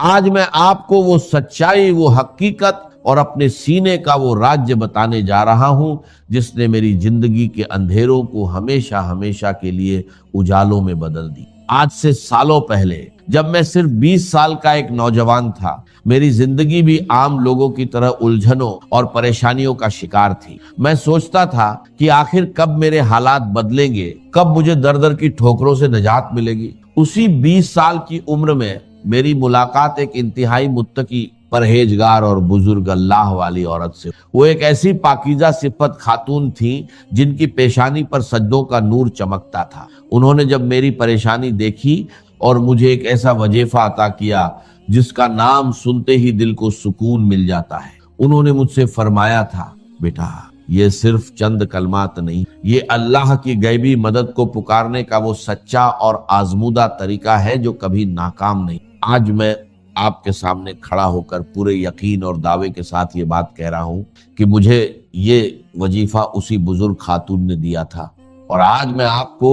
آج میں آپ کو وہ سچائی، وہ حقیقت اور اپنے سینے کا وہ راج بتانے جا رہا ہوں جس نے میری زندگی کے اندھیروں کو ہمیشہ ہمیشہ کے لیے اجالوں میں بدل دی۔ آج سے سالوں پہلے جب میں صرف 20 سال کا ایک نوجوان تھا، میری زندگی بھی عام لوگوں کی طرح الجھنوں اور پریشانیوں کا شکار تھی۔ میں سوچتا تھا کہ آخر کب میرے حالات بدلیں گے، کب مجھے در در کی ٹھوکروں سے نجات ملے گی۔ اسی 20 سال کی عمر میں میری ملاقات ایک انتہائی متقی، پرہیزگار اور بزرگ اللہ والی عورت سے۔ وہ ایک ایسی پاکیزہ صفت خاتون تھیں جن کی پیشانی پر سجدوں کا نور چمکتا تھا۔ انہوں نے جب میری پریشانی دیکھی اور مجھے ایک ایسا وظیفہ عطا کیا جس کا نام سنتے ہی دل کو سکون مل جاتا ہے۔ انہوں نے مجھ سے فرمایا تھا، بیٹا یہ صرف چند کلمات نہیں، یہ اللہ کی غیبی مدد کو پکارنے کا وہ سچا اور آزمودہ طریقہ ہے جو کبھی ناکام نہیں۔ آج میں آپ کے سامنے کھڑا ہو کر پورے یقین اور دعوے کے ساتھ یہ بات کہہ رہا ہوں کہ مجھے یہ وظیفہ اسی بزرگ خاتون نے دیا تھا، اور آج میں آپ کو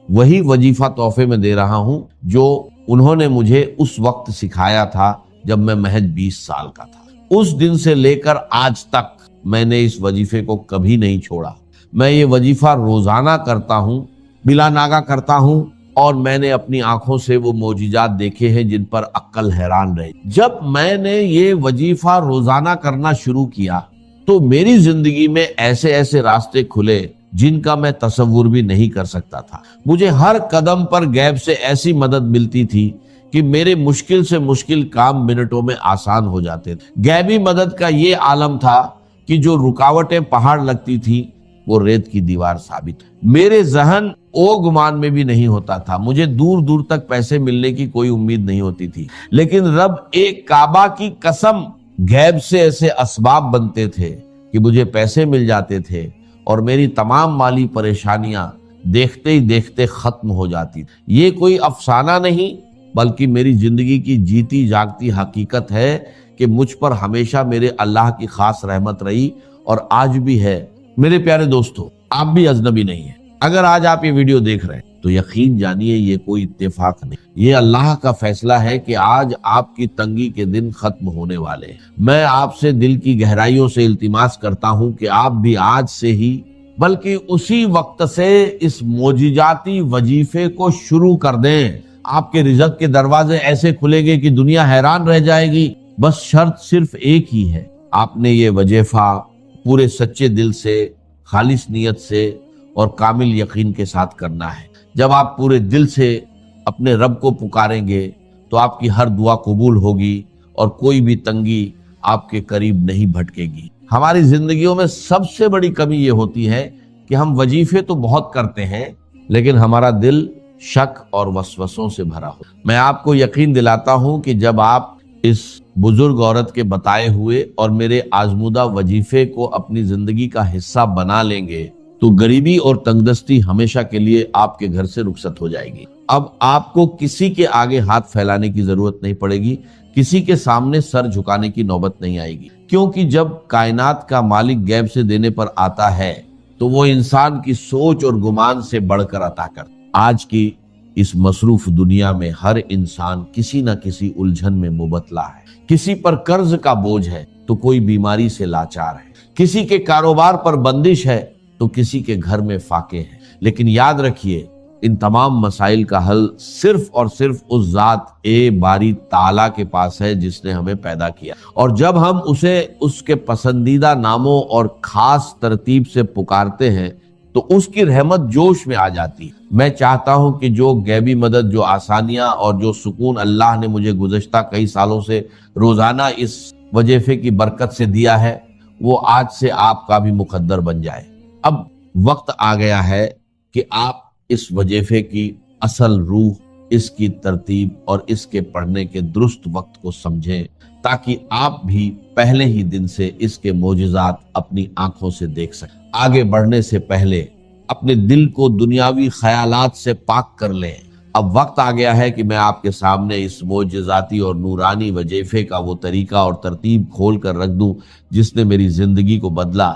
وہی وظیفہ تحفے میں دے رہا ہوں جو انہوں نے مجھے اس وقت سکھایا تھا جب میں محض 20 سال کا تھا۔ اس دن سے لے کر آج تک میں نے اس وظیفے کو کبھی نہیں چھوڑا۔ میں یہ وظیفہ روزانہ کرتا ہوں، بلا ناغہ کرتا ہوں، اور میں نے اپنی آنکھوں سے وہ معجزات دیکھے ہیں جن پر عقل حیران رہے۔ جب میں نے یہ وظیفہ روزانہ کرنا شروع کیا تو میری زندگی میں ایسے ایسے راستے کھلے جن کا میں تصور بھی نہیں کر سکتا تھا۔ مجھے ہر قدم پر غیب سے ایسی مدد ملتی تھی کہ میرے مشکل سے مشکل کام منٹوں میں آسان ہو جاتے تھے۔ غیبی مدد کا یہ عالم تھا کہ جو رکاوٹیں پہاڑ لگتی تھی وہ ریت کی دیوار ثابت۔ میرے ذہن او گمان میں بھی نہیں ہوتا تھا، مجھے دور دور تک پیسے ملنے کی کوئی امید نہیں ہوتی تھی، لیکن رب ایک کعبہ کی قسم غیب سے ایسے اسباب بنتے تھے کہ مجھے پیسے مل جاتے تھے اور میری تمام مالی پریشانیاں دیکھتے ہی دیکھتے ختم ہو جاتی۔ یہ کوئی افسانہ نہیں بلکہ میری زندگی کی جیتی جاگتی حقیقت ہے کہ مجھ پر ہمیشہ میرے اللہ کی خاص رحمت رہی اور آج بھی ہے۔ میرے پیارے دوستو، آپ بھی اجنبی نہیں ہیں۔ اگر آج آپ یہ ویڈیو دیکھ رہے ہیں تو یقین جانیے یہ کوئی اتفاق نہیں، یہ اللہ کا فیصلہ ہے کہ آج آپ کی تنگی کے دن ختم ہونے والے ہیں۔ میں آپ سے دل کی گہرائیوں سے التماس کرتا ہوں کہ آپ بھی آج سے ہی بلکہ اسی وقت سے اس معجزاتی وظیفے کو شروع کر دیں۔ آپ کے رزق کے دروازے ایسے کھلیں گے کہ دنیا حیران رہ جائے گی۔ بس شرط صرف ایک ہی ہے، آپ نے یہ وظیفہ پورے سچے دل سے، خالص نیت سے اور کامل یقین کے ساتھ کرنا ہے۔ جب آپ پورے دل سے اپنے رب کو پکاریں گے تو آپ کی ہر دعا قبول ہوگی اور کوئی بھی تنگی آپ کے قریب نہیں بھٹکے گی۔ ہماری زندگیوں میں سب سے بڑی کمی یہ ہوتی ہے کہ ہم وظیفے تو بہت کرتے ہیں لیکن ہمارا دل شک اور وسوسوں سے بھرا ہو۔ میں آپ کو یقین دلاتا ہوں کہ جب آپ اس بزرگ عورت کے بتائے ہوئے اور میرے آزمودہ وظیفے کو اپنی زندگی کا حصہ بنا لیں گے تو غریبی اور تنگدستی ہمیشہ کے لیے آپ کے گھر سے رخصت ہو جائے گی۔ اب آپ کو کسی کے آگے ہاتھ پھیلانے کی ضرورت نہیں پڑے گی، کسی کے سامنے سر جھکانے کی نوبت نہیں آئے گی، کیونکہ جب کائنات کا مالک غیب سے دینے پر آتا ہے تو وہ انسان کی سوچ اور گمان سے بڑھ کر عطا کرتا۔ آج کی اس مصروف دنیا میں ہر انسان کسی نہ کسی الجھن میں مبتلا ہے۔ کسی پر قرض کا بوجھ ہے تو کوئی بیماری سے لاچار ہے، کسی کے کاروبار پر بندش ہے تو کسی کے گھر میں فاقے ہیں۔ لیکن یاد رکھیے، ان تمام مسائل کا حل صرف اور صرف اس ذات باری تعالیٰ کے پاس ہے جس نے ہمیں پیدا کیا، اور جب ہم اسے اس کے پسندیدہ ناموں اور خاص ترتیب سے پکارتے ہیں تو اس کی رحمت جوش میں آ جاتی ہے۔ میں چاہتا ہوں کہ جو غیبی مدد، جو آسانیاں اور جو سکون اللہ نے مجھے گزشتہ کئی سالوں سے روزانہ اس وظیفے کی برکت سے دیا ہے وہ آج سے آپ کا بھی مقدر بن جائے۔ اب وقت آ گیا ہے کہ آپ اس وظیفے کی اصل روح، اس کی ترتیب اور اس کے پڑھنے کے درست وقت کو سمجھیں تاکہ آپ بھی پہلے ہی دن سے اس کے معجزات اپنی آنکھوں سے دیکھ سکیں۔ آگے بڑھنے سے پہلے اپنے دل کو دنیاوی خیالات سے پاک کر لیں۔ اب وقت آ گیا ہے کہ میں آپ کے سامنے اس معجزاتی اور نورانی وظیفے کا وہ طریقہ اور ترتیب کھول کر رکھ دوں جس نے میری زندگی کو بدلا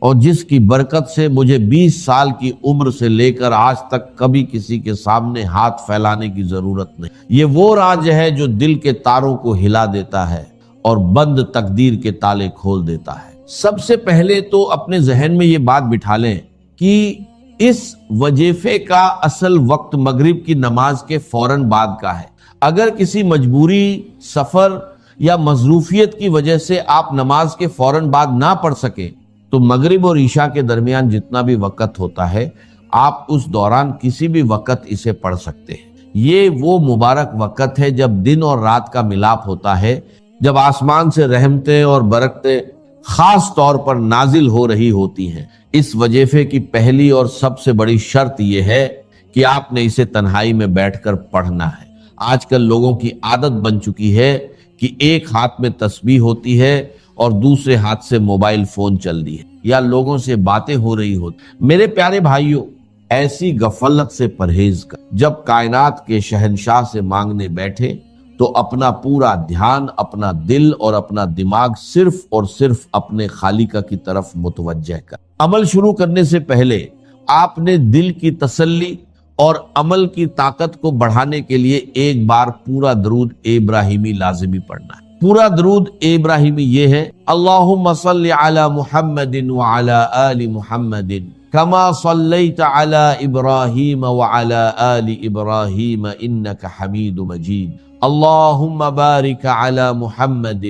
اور جس کی برکت سے مجھے 20 سال کی عمر سے لے کر آج تک کبھی کسی کے سامنے ہاتھ پھیلانے کی ضرورت نہیں۔ یہ وہ راز ہے جو دل کے تاروں کو ہلا دیتا ہے اور بند تقدیر کے تالے کھول دیتا ہے۔ سب سے پہلے تو اپنے ذہن میں یہ بات بٹھا لیں کہ اس وظیفے کا اصل وقت مغرب کی نماز کے فوراً بعد کا ہے۔ اگر کسی مجبوری، سفر یا مصروفیت کی وجہ سے آپ نماز کے فوراً بعد نہ پڑھ سکیں تو مغرب اور عشاء کے درمیان جتنا بھی وقت ہوتا ہے آپ اس دوران کسی بھی وقت اسے پڑھ سکتے ہیں۔ یہ وہ مبارک وقت ہے جب دن اور رات کا ملاپ ہوتا ہے، جب آسمان سے رحمتیں اور برکتیں خاص طور پر نازل ہو رہی ہوتی ہیں۔ اس وظیفے کی پہلی اور سب سے بڑی شرط یہ ہے کہ آپ نے اسے تنہائی میں بیٹھ کر پڑھنا ہے۔ آج کل لوگوں کی عادت بن چکی ہے کہ ایک ہاتھ میں تسبیح ہوتی ہے اور دوسرے ہاتھ سے موبائل فون چل رہی ہے یا لوگوں سے باتیں ہو رہی ہوتی۔ میرے پیارے بھائیوں، ایسی غفلت سے پرہیز کر۔ جب کائنات کے شہنشاہ سے مانگنے بیٹھے تو اپنا پورا دھیان، اپنا دل اور اپنا دماغ صرف اور صرف اپنے خالق کی طرف متوجہ کر۔ عمل شروع کرنے سے پہلے آپ نے دل کی تسلی اور عمل کی طاقت کو بڑھانے کے لیے ایک بار پورا درود ابراہیمی لازمی پڑھنا ہے۔ پورا درود ابراہیمی یہ ہے: اللہم صلی علی محمد وعلی آل محمد کما صلیت علی ابراہیم وعلی آل ابراہیم انک حمید مجید، اللہم بارک علی محمد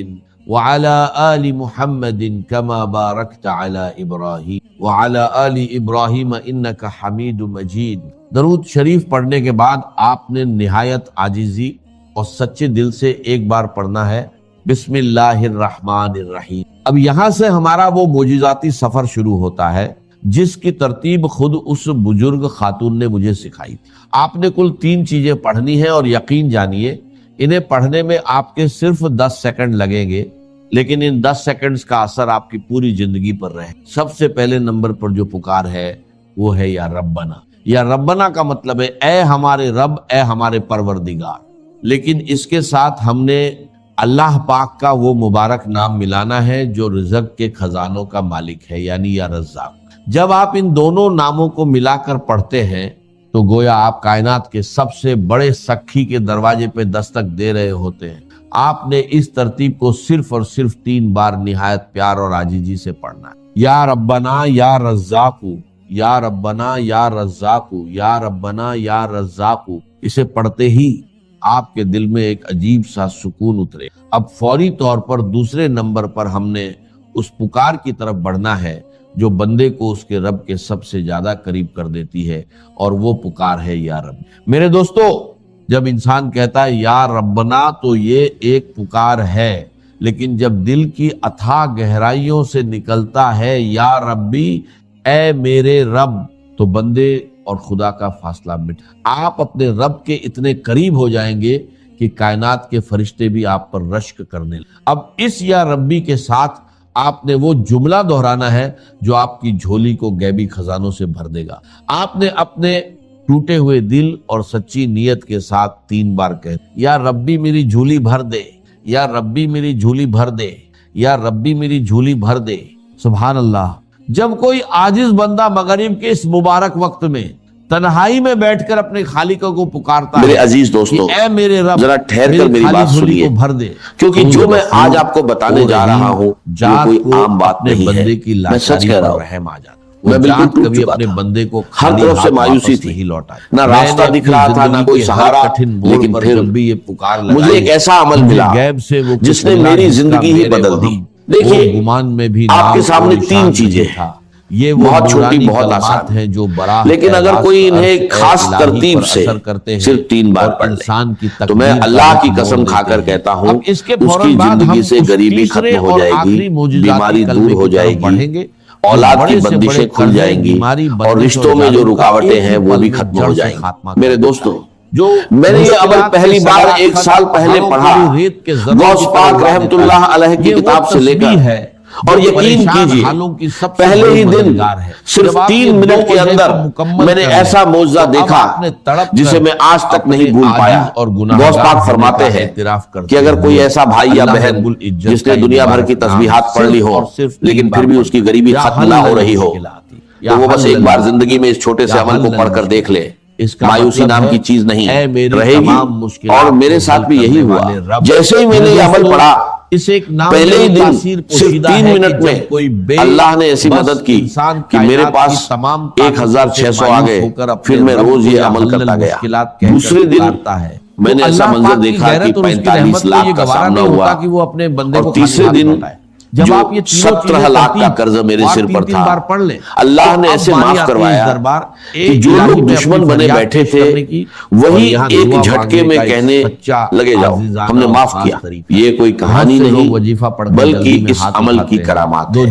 وعلی آل محمد کما بارکت علی ابراہیم وعلی آل ابراہیم انک حمید مجید۔ درود شریف پڑھنے کے بعد آپ نے نہایت عاجزی اور سچے دل سے ایک بار پڑھنا ہے: بسم اللہ الرحمن الرحیم۔ اب یہاں سے ہمارا وہ معجزاتی سفر شروع ہوتا ہے جس کی ترتیب خود اس بزرگ خاتون نے مجھے سکھائی تھی۔ آپ نے کل 3 چیزیں پڑھنی ہیں اور یقین جانیے انہیں پڑھنے میں آپ کے صرف 10 سیکنڈ لگیں گے، لیکن ان 10 سیکنڈز کا اثر آپ کی پوری زندگی پر رہے۔ سب سے پہلے نمبر پر جو پکار ہے وہ ہے یا ربنا۔ یا ربنا کا مطلب ہے اے ہمارے رب، اے ہمارے پروردگار، لیکن اس کے ساتھ ہم نے اللہ پاک کا وہ مبارک نام ملانا ہے جو رزق کے خزانوں کا مالک ہے، یعنی یا رزاق۔ جب آپ ان دونوں ناموں کو ملا کر پڑھتے ہیں تو گویا آپ کائنات کے سب سے بڑے سکھی کے دروازے پہ دستک دے رہے ہوتے ہیں۔ آپ نے اس ترتیب کو صرف اور صرف 3 بار نہایت پیار اور عاجزی سے پڑھنا ہے: یا ربنا یا رزاق، یا ربنا یا رزاق، یا ربنا یا رزاق۔ اسے پڑھتے ہی آپ کے دل میں ایک عجیب سا سکون اترے۔ اب فوری طور پر دوسرے نمبر پر ہم نے اس پکار کی طرف بڑھنا ہے جو بندے کو اس کے رب کے سب سے زیادہ قریب کر دیتی ہے، اور وہ پکار ہے یا رب۔ میرے دوستو، جب انسان کہتا ہے یا ربنا تو یہ ایک پکار ہے، لیکن جب دل کی اتھاہ گہرائیوں سے نکلتا ہے یا ربی، اے میرے رب، تو بندے اور خدا کا فاصلہ مٹ، آپ اپنے رب کے اتنے قریب ہو جائیں گے کہ کائنات کے فرشتے بھی آپ پر رشک کرنے لگیں۔ اب اس یا ربی کے ساتھ آپ نے وہ جملہ دہرانا ہے جو آپ کی جھولی کو غیبی خزانوں سے بھر دے گا۔ آپ نے اپنے ٹوٹے ہوئے دل اور سچی نیت کے ساتھ 3 بار کہہ: یا ربی میری جھولی بھر دے، یا ربی میری جھولی بھر دے، یا ربی میری جھولی بھر دے۔ سبحان اللہ۔ جب کوئی عاجز بندہ مغرب کے اس مبارک وقت میں تنہائی میں بیٹھ کر اپنے خالق کو پکارتا ہے، میرے عزیز دوستو، اے میرے رب، ذرا ٹھہر کر میری بات سنیے، بھر دے، کیونکہ جو میں آج آپ کو بتانے جا رہا ہوں یہ کوئی عام بات نہیں ہے۔ بندے کی میں سچ کہہ رہا ہوں، رحم آ جاتا۔ میں بالکل ٹوٹ کبھی چکا اپنے تھا، بندے کو ہر طرف سے مایوسی تھی، نہ راستہ دکھ رہا تھا، نہ کوئی سہارا، لیکن پھر مجھے ایک ایسا عمل ملا جس نے میری زندگی ہی بدل دی۔ دیکھیے، آپ کے سامنے 3 چیزیں ہیں، یہ بہت چھوٹی، بہت آسان ہیں جو لیکن اگر کوئی انہیں خاص ترتیب سے صرف 3 بار پڑھ لے تو میں اللہ کی قسم کھا کر کہتا ہوں اس کی زندگی سے غریبی ختم ہو جائے گی، بیماری دور ہو جائے گی، اولاد کی بندشیں کھل جائیں گی، اور رشتوں میں جو رکاوٹیں ہیں وہ بھی ختم ہو جائیں گی۔ میرے دوستو، میں نے یہ عمل پہلی بار 1 سال پہلے پڑھا۔ غوث پاک رحمت اللہ علیہ کی کتاب سے لے کر اور یقین کیجیے پہلے ہی دن صرف 3 منٹ کے اندر میں نے ایسا معجزہ دیکھا جسے میں آج تک نہیں بھول پایا۔ غوث پاک فرماتے ہیں کہ اگر کوئی ایسا بھائی یا بہن جس نے دنیا بھر کی تسبیحات پڑھ لی ہو لیکن پھر بھی اس کی غریبی ختم نہ ہو رہی ہو تو وہ بس ایک بار زندگی میں اس چھوٹے سے عمل کو پڑھ کر دیکھ لے۔ مایوسی نام کی چیز نہیں رہے گی، اور میرے ساتھ بھی یہی ہوا۔ جیسے ہی میں نے یہ عمل پڑھا پہلے ہی دن صرف 3 منٹ میں اللہ نے ایسی مدد کی کہ میرے پاس 1600 آ گئے۔ پھر میں روز یہ عمل کرتا گیا۔ دوسرے دن میں نے ایسا منظر دیکھا کہ 45 لاکھ کا سامنا ہوا، اور تیسرے دن جو 17 لاکھ کا قرض میرے سر پر تھا اللہ نے ایسے معاف کروایا کہ جو لوگ دشمن بنے بیٹھے تھے وہی ایک جھٹکے میں کہنے لگے جاؤ ہم نے معاف کیا۔ یہ کوئی کہانی نہیں بلکہ اس عمل کی کرامات ہے۔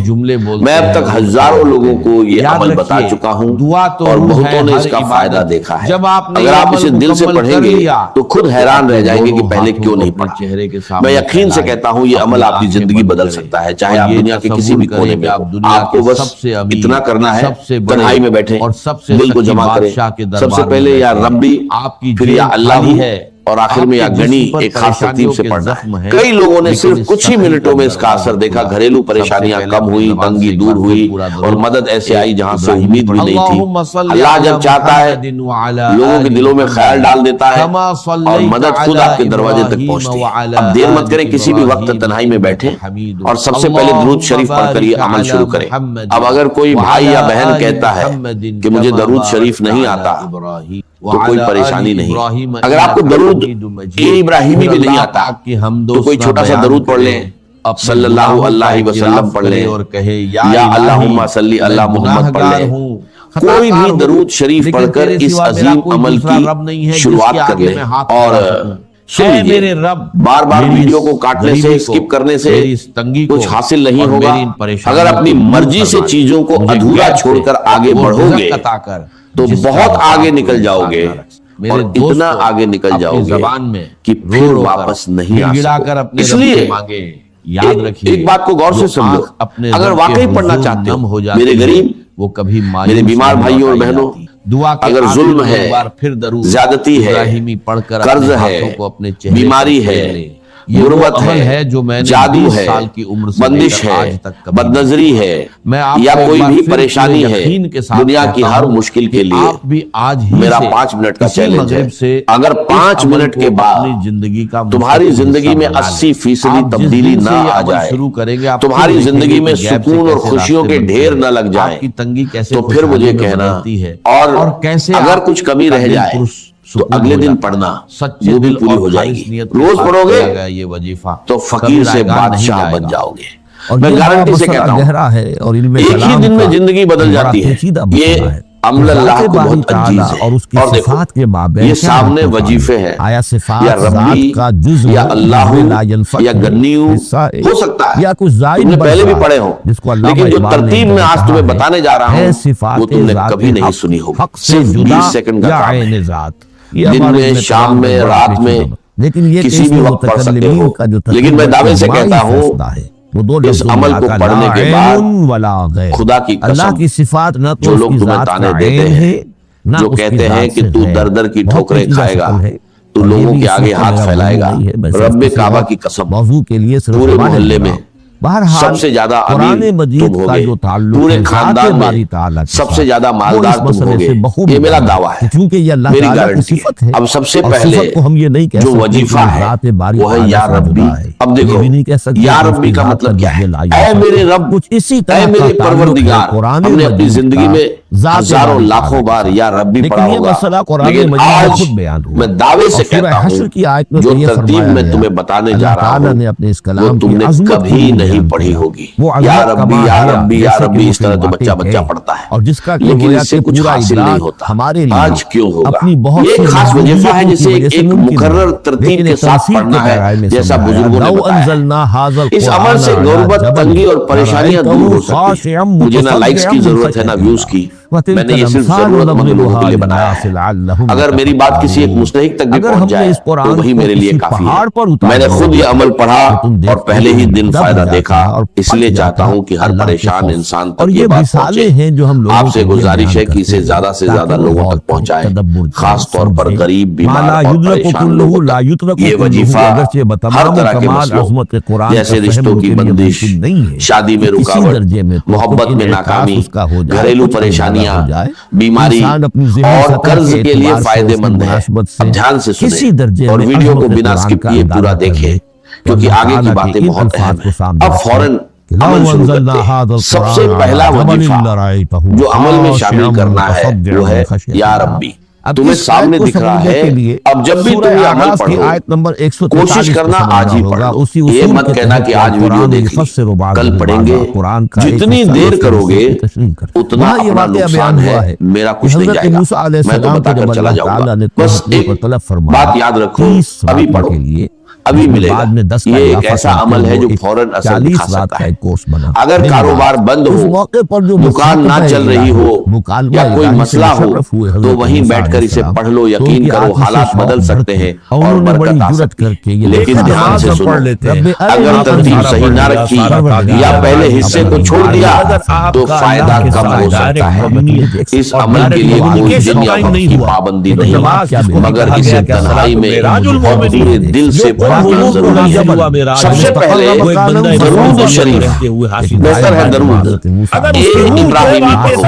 میں اب تک ہزاروں لوگوں کو یہ عمل بتا چکا ہوں اور بہتوں نے اس کا فائدہ دیکھا ہے۔ اگر آپ اسے دل سے پڑھیں گے تو خود حیران رہ جائیں گے کہ پہلے کیوں نہیں پڑھا۔ میں یقین سے کہتا ہوں یہ عمل آپ کی زندگی بدل سکتا ہے، چاہے آپ دنیا کے کسی بھی کونے میں آپ کو بس اتنا کرنا ہے تنہائی میں بیٹھے دل کو جمع کریں، سب سے پہلے یا ربی پھر یا اللہ ہی ہے اور آخر میں یا گنی ایک خاص ترتیب سے پڑھنا ہے۔ کئی لوگوں نے صرف کچھ ہی منٹوں میں اس کا اثر دیکھا، گھریلو پریشانیاں کم ہوئی، تنگی دور ہوئی اور مدد ایسے آئی جہاں سے امید بھی نہیں تھی۔ اللہ جب چاہتا ہے لوگوں کے دلوں میں خیال ڈال دیتا ہے اور مدد خود آپ کے دروازے تک پہنچتی ہے۔ اب دیر مت کریں، کسی بھی وقت تنہائی میں بیٹھیں اور سب سے پہلے درود شریف پڑھ کر یہ عمل شروع کریں۔ اب اگر کوئی بھائی یا بہن کہتا ہے کہ مجھے درود شریف نہیں آتا تو کوئی پریشانی نہیں۔ اگر آپ کو درود ابراہیمی بھی نہیں آتا تو کوئی چھوٹا سا درود پڑھ لیں، صلی اللہ علیہ وسلم پڑھ لیں یا اللہم صلی اللہ محمد پڑھ لیں۔ کوئی بھی درود شریف پڑھ کر اس عظیم عمل کی شروعات کر لیں اور بار بار ویڈیو کو کاٹنے سے اسکپ کرنے سے کچھ حاصل نہیں ہوگا۔ اگر اپنی مرضی سے چیزوں کو ادھورا چھوڑ کر آگے بڑھو گے تو بہت آگے نکل جاؤ گے اور اتنا آگے نکل جاؤ گے کہ پھر واپس نہیں آ سکتے۔ اس لیے ایک بات کو غور سے سمجھو، اگر واقعی پڑھنا چاہتے ہو میرے غریب میرے بیمار بھائیوں اور بہنوں، اگر ظلم ہے، زیادتی ہے، قرض ہے، بیماری ہے، غربت ہے، جادو ہے، بندش ہے، بدنظری ہے یا کوئی بھی پریشانی ہے، دنیا کی ہر مشکل کے لیے میرا 5 منٹ کا چیلنج ہے۔ اگر 5 منٹ کے بعد تمہاری زندگی میں 80% تبدیلی نہ آ جائے، تمہاری زندگی میں سکون اور خوشیوں کے ڈھیر نہ لگ جائیں تو پھر مجھے کہنا، اور اگر کچھ کمی رہ جائے تو اگلے دن پڑھنا وہ بھی پوری ہو جائے گی۔ روز پڑھو گے تو فقیر سے بادشاہ بن جاؤ گے۔ میں گارنٹی سے کہتا ہوں ایک ہی دن میں زندگی بدل جاتی ہے۔ یہ عمل اللہ کو بہت عجیز ہے۔ اور دیکھو یہ سامنے وظیفے ہیں، یا ربی یا اللہ یا گنیو ہو سکتا ہے تم نے پہلے بھی پڑھے ہوں، لیکن جو ترتیب میں آج تمہیں بتانے جا رہا ہوں وہ تم نے کبھی نہیں سنی ہوگی۔ صرف 20 سیکنڈ کا کام ہے، دن میں، شام میں، رات میں، کسی بھی وقت پڑھ سکتے ہو۔ لیکن میں دعوے سے کہتا ہوں اس عمل کو پڑھنے کے بعد خدا کی قسم جو لوگ تمہیں تانے دیتے ہیں، جو کہتے ہیں کہ تو در در کی ٹھوکریں کھائے گا، تو لوگوں کے آگے ہاتھ پھیلائے گا، رب کعبہ کی قسم پورے محلے میں سب سے زیادہ امیر تم ہوگے، پورے خاندان میں سب سے زیادہ مالدار تم ہوگے۔ یہ میرا دعویٰ ہے، میری گارنٹی ہے۔ اب سب سے پہلے جو وظیفہ ہے وہ ہے یا ربی۔ اب دیکھو یا ربی کا مطلب کیا ہے؟ اے میرے رب، اے میرے پروردگار۔ ہم نے اپنی زندگی میں ہزاروں لاکھوں بار یا ربی پڑھا ہوگا، لیکن آج میں دعوے سے کہتا ہوں جو ترتیب میں تمہیں بتانے جا رہا ہوں وہ تم نے کبھی نہیں پڑھی ہوگی۔ یا ربی یا ربی یا ربی اس طرح تو بچہ پڑھتا ہے، لیکن اس سے کچھ حاصل نہیں ہوتا۔ آج کیوں ہوگا؟ یہ ایک خاص وظیفہ ہے جسے ایک مقرر ترتیب کے ساتھ پڑھنا ہے، جیسا بزرگوں نے بتایا۔ اس عمل سے غربت، تنگی اور پریشانیاں دور ہو سکتی ہیں۔ مجھے نہ لائکس کی ضرورت ہے نہ ویوز کی، میں نے یہ صرف ضرورت مند لوگوں کے لیے بنایا ہے۔ اگر میری بات کسی ایک مستحق تک بھی پہنچ جائے تو وہی میرے لیے کافی ہے۔ میں نے خود یہ عمل پڑھا اور پہلے ہی دن فائدہ دیکھا، اس لیے چاہتا ہوں کہ ہر پریشان انسان تک یہ بات پہنچے۔ آپ سے گزارش ہے کہ اسے زیادہ سے زیادہ لوگوں تک پہنچائیں، خاص طور پر غریب، بیمار اور پریشان لوگوں تک۔ یہ وظیفہ ہر طرح کے مسئلوں جیسے رشتوں کی بندش، شادی میں رکاوٹ، محبت میں ناکامی، گھریلو پریشانیاں، بیماری اور قرض کے لیے فائدہ مند ہے۔ اب دھیان سے سنیں اور ویڈیو کو بنا اسکپ کیے پورا دیکھیں، کیونکہ آگے کی باتیں بہت اہم ہیں۔ اب فوراً عمل شروع کرتے ہیں۔ سب سے پہلا وظیفہ جو عمل میں شامل کرنا ہے وہ ہے یا ربی۔ تمہیں سامنے دکھ رہا ہے، اب جب بھی تم یہ عمل پڑھو کوشش کرنا آج ہی پڑھ لو۔ یہ مت کہنا کہ آج ویڈیو دیکھ لی کل پڑھیں گے، جتنی دیر کرو گے اتنا اپنا نقصان ہے، میرا کچھ نہیں جائے گا، میں تو بتا کر چلا جاؤں گا۔ بس ایک بات یاد رکھو، ابھی پڑھو، ابھی ملے گا۔ یہ ایک ایسا عمل ہے جو فوراً اثر دکھا سکتا ہے۔ اگر کاروبار بند ہو، دکان نہ چل رہی ہو یا کوئی مسئلہ ہو تو وہیں بیٹھ کر اسے پڑھ لو، یقین کرو حالات بدل سکتے ہیں اور برکت آ سکتی ہے۔ لیکن دھیان سے سنو، اگر ترتیب صحیح نہ رکھی یا پہلے حصے کو چھوڑ دیا تو فائدہ کم ہو سکتا ہے۔ اس عمل کے لیے کوئی دن یا وقت کی پابندی نہیں، مگر اسے تنہائی میں اور پورے دل سے پڑھنا ضروری ہے۔ سب سے پہلے درود شریف، بہتر ہے درود ابراہیمی پڑھو۔